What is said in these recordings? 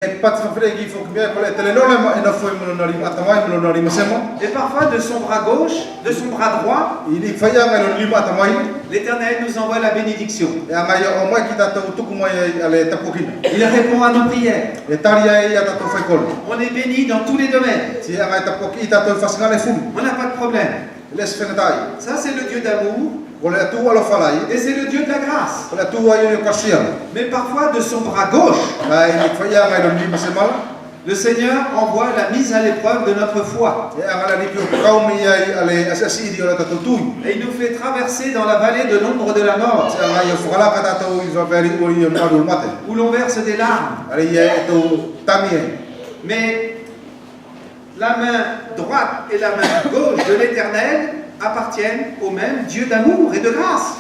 Et parfois de son bras gauche, de son bras droit, l'Éternel nous envoie la bénédiction. Il répond à nos prières. On est béni dans tous les domaines. On n'a pas de problème. Ça, c'est le Dieu d'amour. Et c'est le Dieu de la grâce. Mais parfois de son bras gauche, le Seigneur envoie la mise à l'épreuve de notre foi. Et il nous fait traverser dans la vallée de l'ombre de la mort, où l'on verse des larmes. Mais la main droite et la main gauche de l'Éternel appartiennent au même Dieu d'amour et de grâce.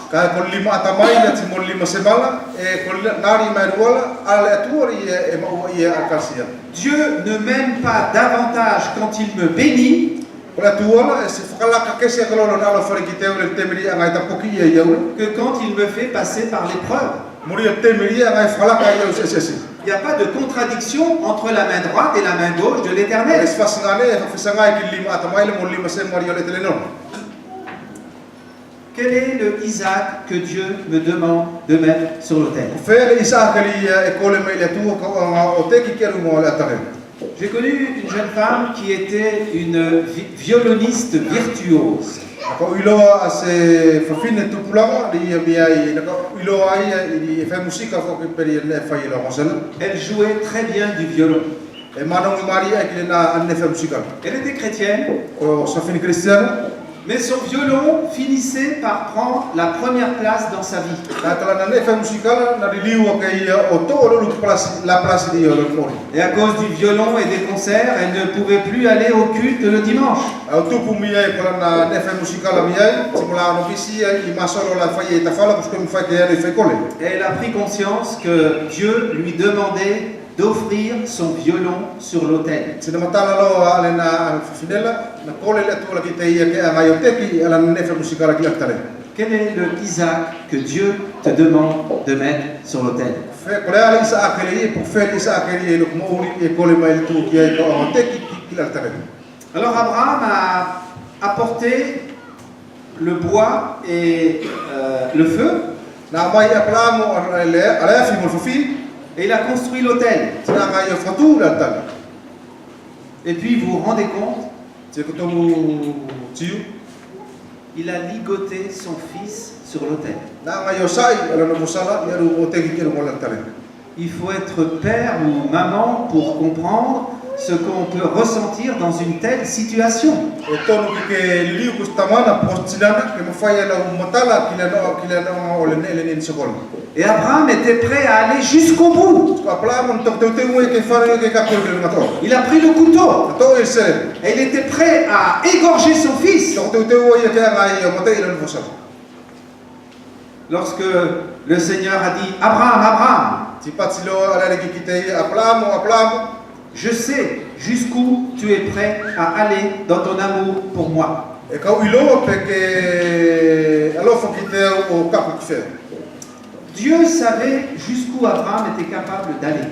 Dieu ne m'aime pas davantage quand il me bénit que quand il me fait passer par l'épreuve. Il n'y a pas de contradiction entre la main droite et la main gauche de l'Éternel. Quel est le Isaac que Dieu me demande de mettre sur l'autel? J'ai connu une jeune femme qui était une violoniste virtuose. Elle jouait très bien du violon. Elle était chrétienne. Mais son violon finissait par prendre la première place dans sa vie. Et à cause du violon et des concerts, elle ne pouvait plus aller au culte le dimanche. Et elle a pris conscience que Dieu lui demandait d'offrir son violon sur l'autel. Quel est le Isaac que Dieu te demande de mettre sur l'autel? Alors Abraham a apporté le bois et le feu. Et il a construit l'autel. Et puis vous vous rendez compte, il a ligoté son fils sur l'autel. Il faut être père ou maman pour comprendre ce qu'on peut ressentir dans une telle situation. Et Abraham était prêt à aller jusqu'au bout. Il a pris le couteau et il était prêt à égorger son fils. Lorsque le Seigneur a dit Abraham, Abraham, je sais jusqu'où tu es prêt à aller dans ton amour pour moi. Dieu savait jusqu'où Abraham était capable d'aller.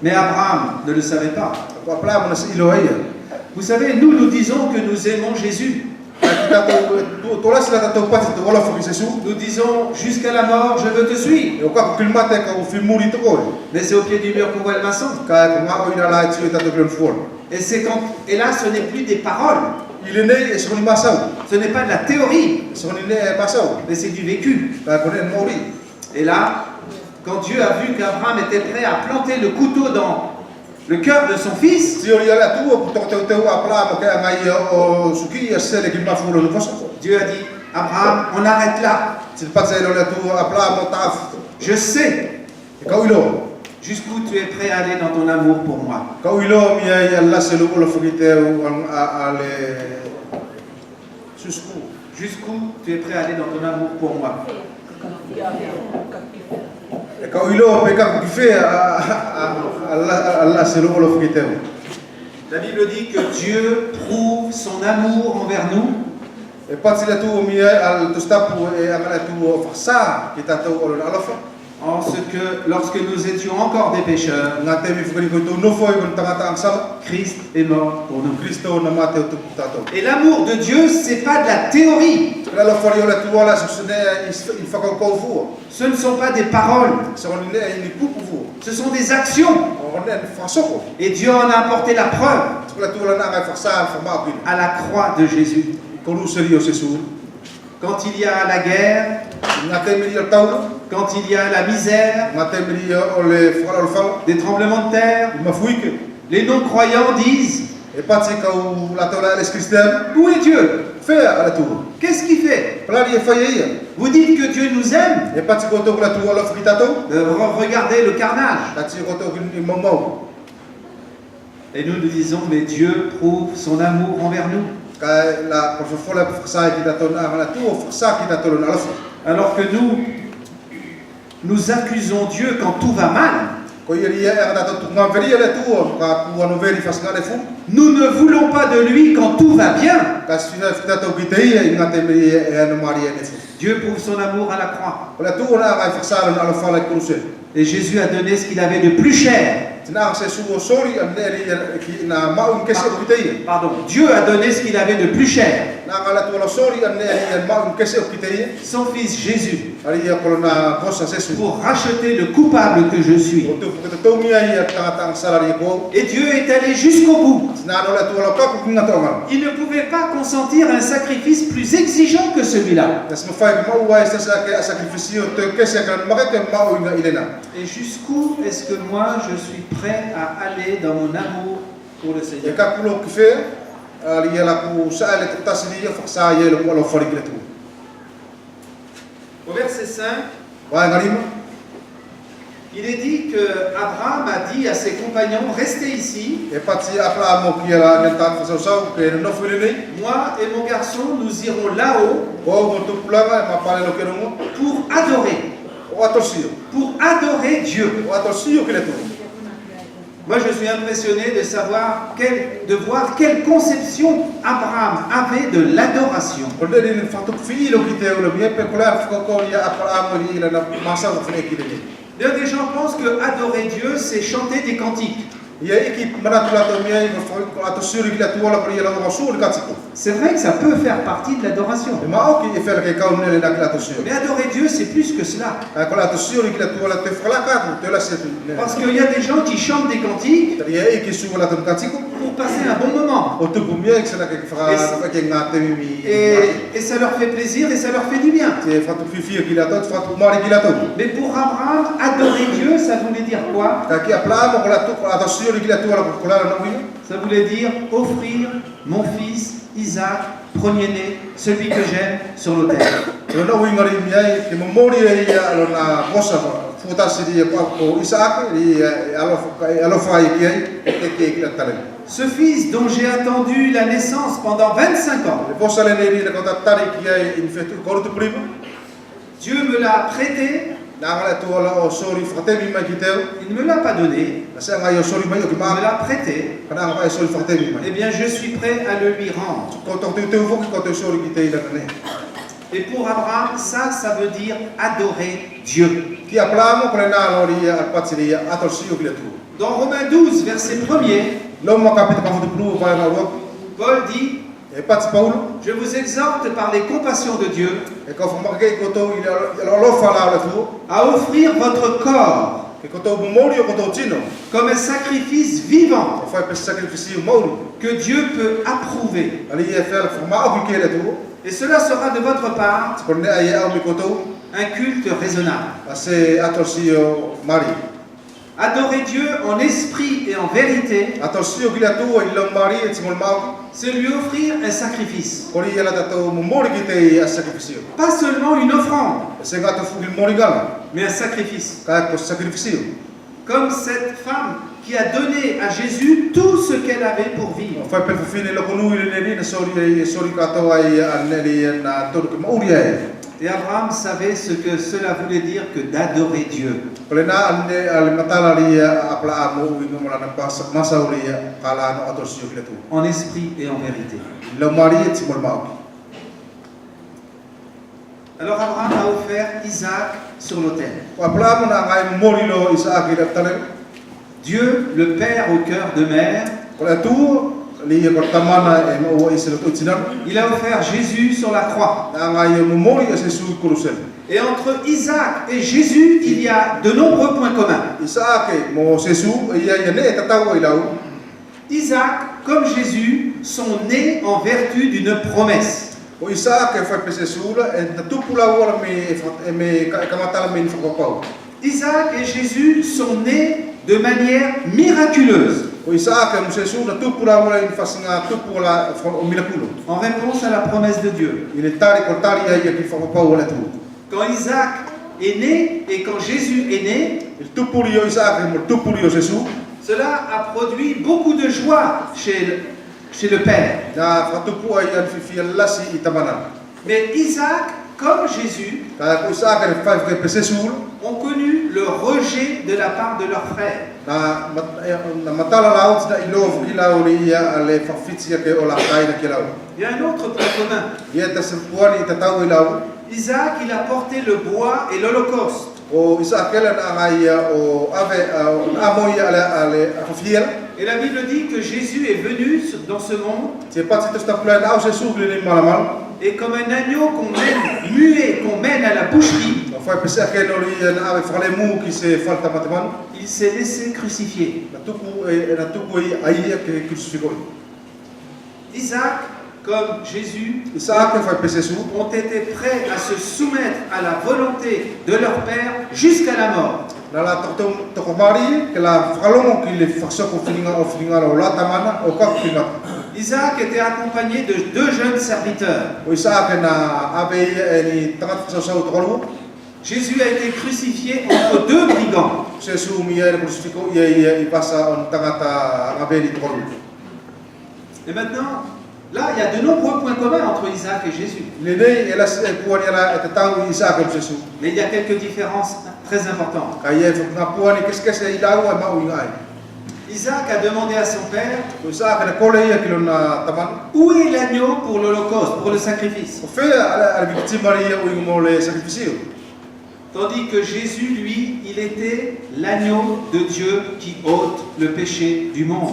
Mais Abraham ne le savait pas. Vous savez, nous disons que nous aimons Jésus. Nous disons jusqu'à la mort je veux te suivre. Mais c'est au pied du mur qu'on voit le maçon. Et là ce n'est plus des paroles. Ce n'est pas de la théorie. Mais c'est du vécu. Et là, quand Dieu a vu qu'Abraham était prêt à planter le couteau dans le cœur de son fils, Dieu a dit Abraham, on arrête là. Je sais jusqu'où tu es prêt à aller dans ton amour pour moi. Jusqu'où tu es prêt à aller dans ton amour pour moi. La Bible dit que Dieu prouve son amour envers nous en ce que lorsque nous étions encore des pécheurs, Christ est mort pour nous. Et l'amour de Dieu, c'est pas de la théorie. Ce ne sont pas des paroles. Ce sont des actions. Et Dieu en a apporté la preuve à la croix de Jésus. Quand il y a la guerre, quand il y a la misère, des tremblements de terre, les non-croyants disent: où est Dieu? Qu'est-ce qu'il fait? Vous dites que Dieu nous aime. Regardez le carnage. Et nous nous disons: mais Dieu prouve son amour envers nous. Alors que nous accusons Dieu quand tout va mal. Nous ne voulons pas de lui quand tout va bien. Dieu prouve son amour à la croix. Et Jésus a donné ce qu'il avait de plus cher. Pardon, Dieu a donné ce qu'il avait de plus cher. Son fils Jésus, pour racheter le coupable que je suis. Et Dieu est allé jusqu'au bout. Il ne pouvait pas consentir un sacrifice plus exigeant que celui-là. Et jusqu'où est-ce que moi je suis prêt à aller dans mon amour pour le Seigneur? Au verset 5, il est dit que Abraham a dit à ses compagnons: restez ici. Moi et mon garçon, nous irons là-haut pour adorer. Pour adorer Dieu. Moi, je suis impressionné de voir quelle conception Abraham avait de l'adoration. D'ailleurs, des gens pensent que adorer Dieu, c'est chanter des cantiques. C'est vrai que ça peut faire partie de l'adoration. Mais adorer Dieu, c'est plus que cela. Parce qu'il y a des gens qui chantent des cantiques pour passer un bon moment. Et ça leur fait plaisir et ça leur fait du bien. Mais pour Abraham, adorer Dieu, ça voulait dire quoi? Ça voulait dire offrir mon fils Isaac, premier-né, celui que j'aime, sur l'autel. Ce fils dont j'ai attendu la naissance pendant 25 ans, Dieu me l'a prêté. Il ne me l'a pas donné, il me l'a prêté. Eh bien, je suis prêt à le lui rendre. Et pour Abraham, ça veut dire adorer Dieu. Dans Romains 12, verset 1er, Paul dit: je vous exhorte par les compassions de Dieu à offrir votre corps comme un sacrifice vivant que Dieu peut approuver. Et cela sera de votre part un culte raisonnable. Adorer Dieu en esprit et en vérité, c'est lui offrir un sacrifice. Pas seulement une offrande, mais un sacrifice. Comme cette femme qui a donné à Jésus tout ce qu'elle avait pour vivre. Et Abraham savait ce que cela voulait dire que d'adorer Dieu. En esprit et en vérité. Alors Abraham a offert Isaac sur l'autel. Dieu, le Père au cœur de mère, il a offert Jésus sur la croix. Et entre Isaac et Jésus, il y a de nombreux points communs. Isaac, comme Jésus, sont nés en vertu d'une promesse. Isaac et Jésus sont nés de manière miraculeuse. En réponse à la promesse de Dieu. Quand Isaac est né et quand Jésus est né, cela a produit beaucoup de joie chez le Père. Mais Isaac, comme Jésus, ont connu le rejet de la part de leur frère. Il y a un autre point commun. Isaac, il a porté le bois et l'Holocauste. Et la Bible dit que Jésus est venu dans ce monde. Et comme un agneau qu'on mène, muet, qu'on mène à la boucherie, il s'est laissé crucifier. Isaac, comme Jésus, ont été prêts à se soumettre à la volonté de leur Père jusqu'à la mort. Isaac était accompagné de 2 jeunes serviteurs. Jésus a été crucifié entre 2 brigands. Et maintenant, là, il y a de nombreux points communs entre Isaac et Jésus. Mais il y a quelques différences très importantes. Isaac a demandé à son père, où est l'agneau pour l'Holocauste, pour le sacrifice? Tandis que Jésus, lui, il était l'agneau de Dieu qui ôte le péché du monde.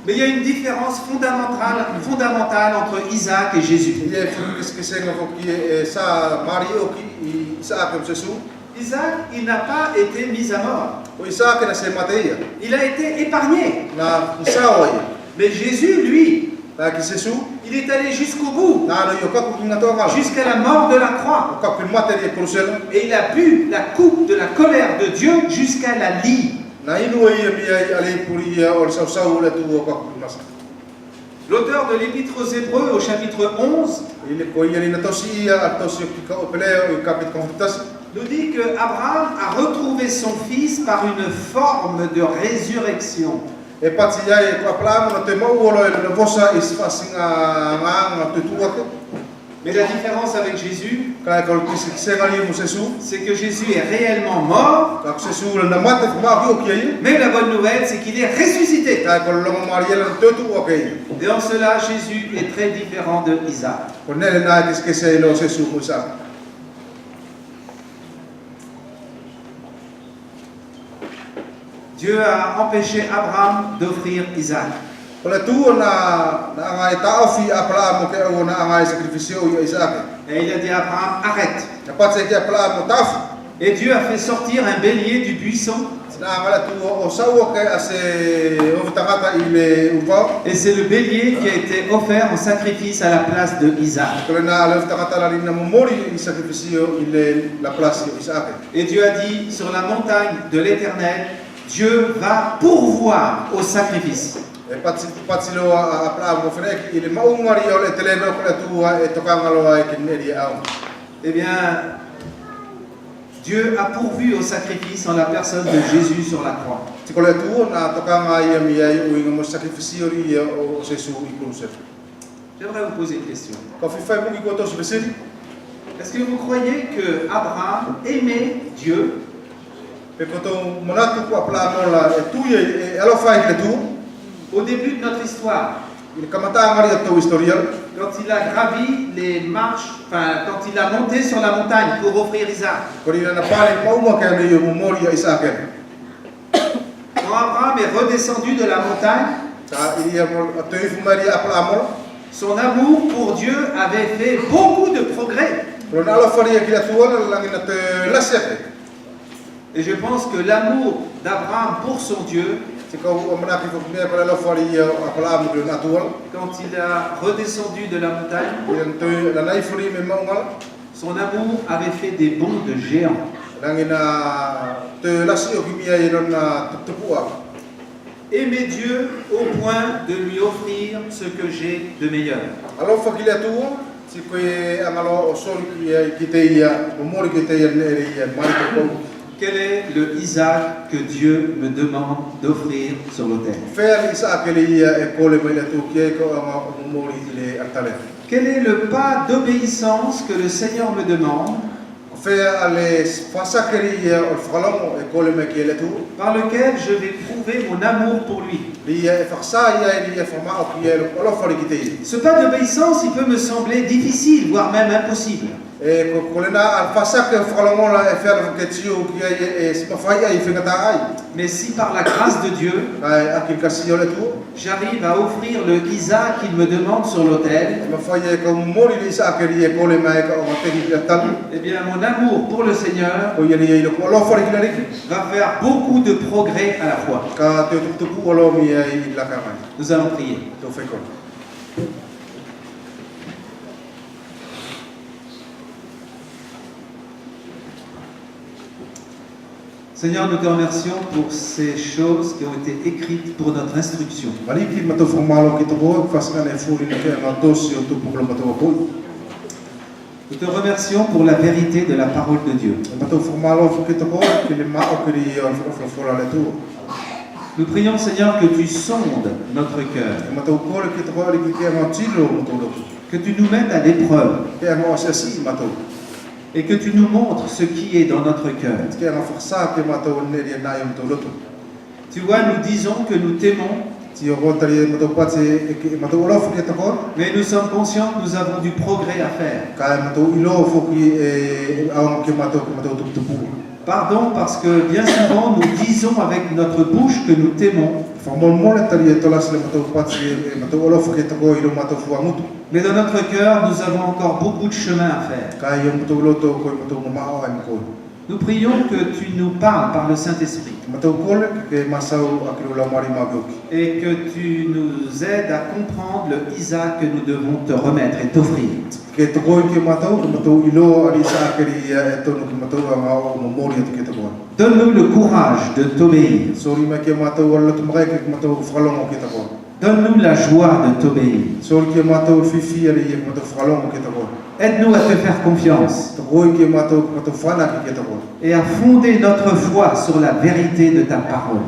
Mais il y a une différence fondamentale entre Isaac et Jésus. Isaac, il n'a pas été mis à mort. Il a été épargné. Mais Jésus, lui, il est allé jusqu'au bout, jusqu'à la mort de la croix. Et il a bu la coupe de la colère de Dieu jusqu'à la lie. L'auteur de l'Épître aux Hébreux au chapitre 11 nous dit que Abraham a retrouvé son fils par une forme de résurrection. Mais la différence avec Jésus, c'est que Jésus est réellement mort. Mais la bonne nouvelle, c'est qu'il est ressuscité. Et en cela, Jésus est très différent de Isaac. Dieu a empêché Abraham d'offrir Isaac. Et il a dit à Abraham, arrête. Et Dieu a fait sortir un bélier du buisson. Et c'est le bélier qui a été offert en sacrifice à la place de Isaac. Et Dieu a dit, sur la montagne de l'Éternel, Dieu va pourvoir au sacrifice. Eh bien, Dieu a pourvu au sacrifice en la personne de Jésus sur la croix. J'aimerais vous poser une question. Est-ce que vous croyez que Abraham aimait Dieu? Au début de notre histoire, Quand il a gravi les marches, enfin, quand il a monté sur la montagne pour offrir Isaac, quand Abraham est redescendu de la montagne, son amour pour Dieu avait fait beaucoup de progrès. Et je pense que l'amour d'Abraham pour son Dieu, quand il a redescendu de la montagne, son amour avait fait des bonds de géant. Aimer Dieu au point de lui offrir ce que j'ai de meilleur. Quel est le Isaac que Dieu me demande d'offrir sur l'autel? Quel est le pas d'obéissance que le Seigneur me demande, par lequel je vais prouver mon amour pour lui? Ce pas d'obéissance, il peut me sembler difficile, voire même impossible. Mais si par la grâce de Dieu, j'arrive à offrir le Isaac qu'il me demande sur l'autel, eh bien mon amour pour le Seigneur va faire beaucoup de progrès à la fois. Nous allons prier. Seigneur, nous te remercions pour ces choses qui ont été écrites pour notre instruction. Nous te remercions pour la vérité de la parole de Dieu. Nous prions, Seigneur, que tu sondes notre cœur, que tu nous mettes à l'épreuve et que tu nous montres ce qui est dans notre cœur. Tu vois, nous disons que nous t'aimons, mais nous sommes conscients que nous avons du progrès à faire. Pardon parce que bien souvent nous disons avec notre bouche que nous t'aimons, mais dans notre cœur nous avons encore beaucoup de chemin à faire. Nous prions que tu nous parles par le Saint-Esprit et que tu nous aides à comprendre le Isaac que nous devons te remettre et t'offrir. Donne-nous le courage de t'obéir. Donne-nous la joie de t'obéir. Aide-nous à te faire confiance et à fonder notre foi sur la vérité de ta parole.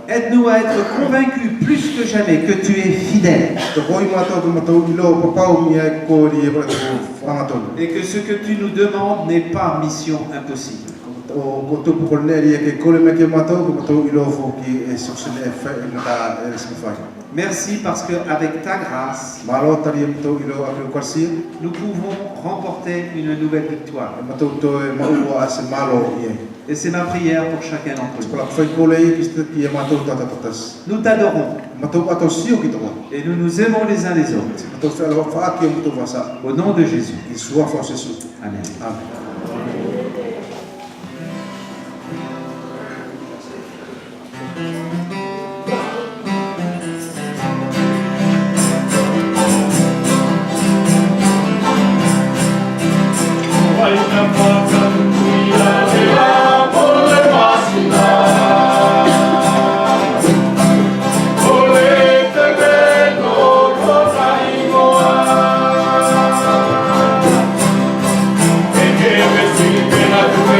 Aide-nous à être convaincus plus que jamais que tu es fidèle et que ce que tu nous demandes n'est pas mission impossible. Merci parce qu'avec ta grâce, nous pouvons remporter une nouvelle victoire. Et c'est ma prière pour chacun d'entre nous. Nous t'adorons et nous nous aimons les uns les autres. Au nom de Jésus. Amen. Thank you.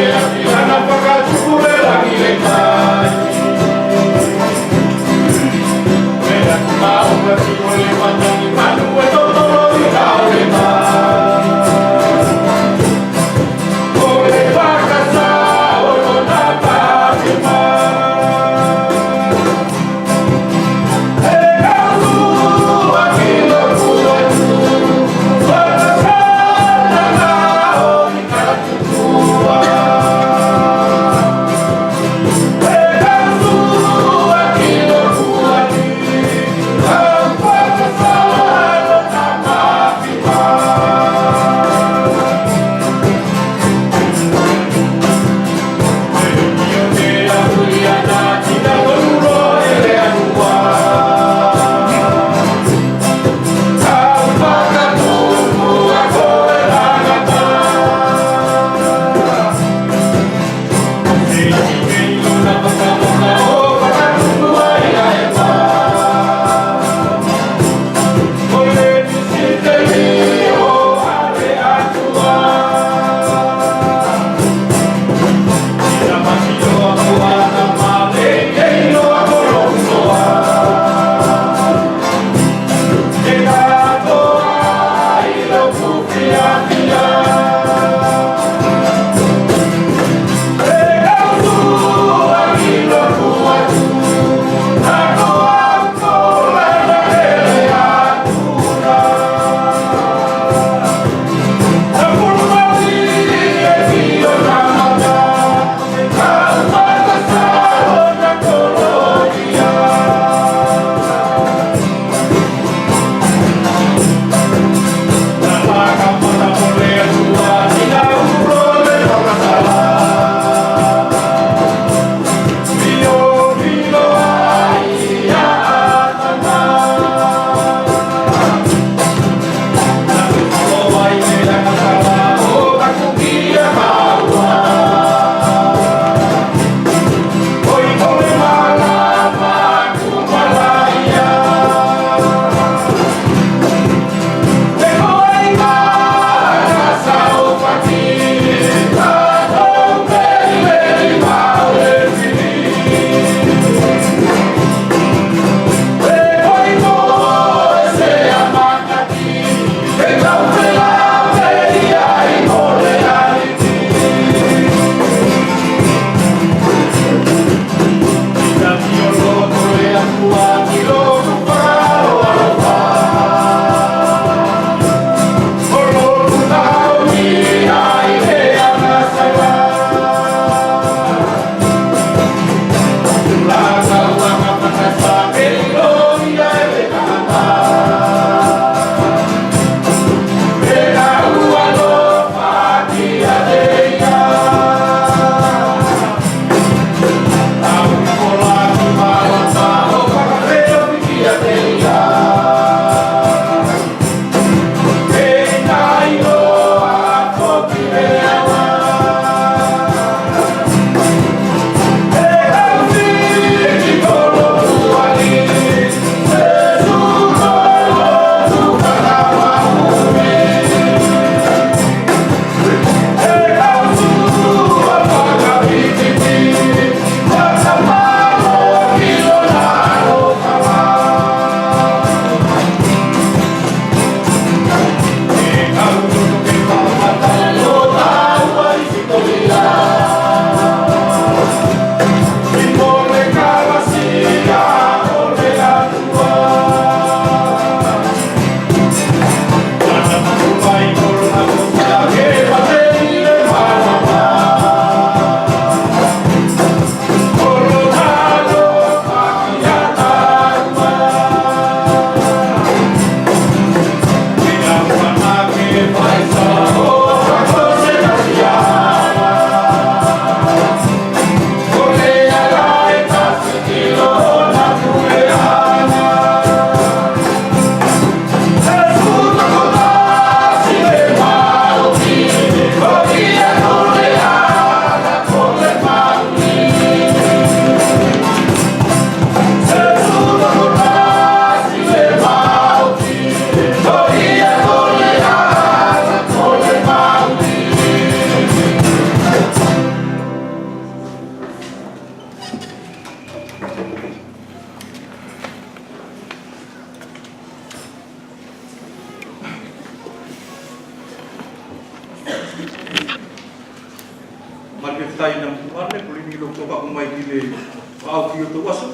tai na puale ko lini lo ko ba mai ki le au ki to waso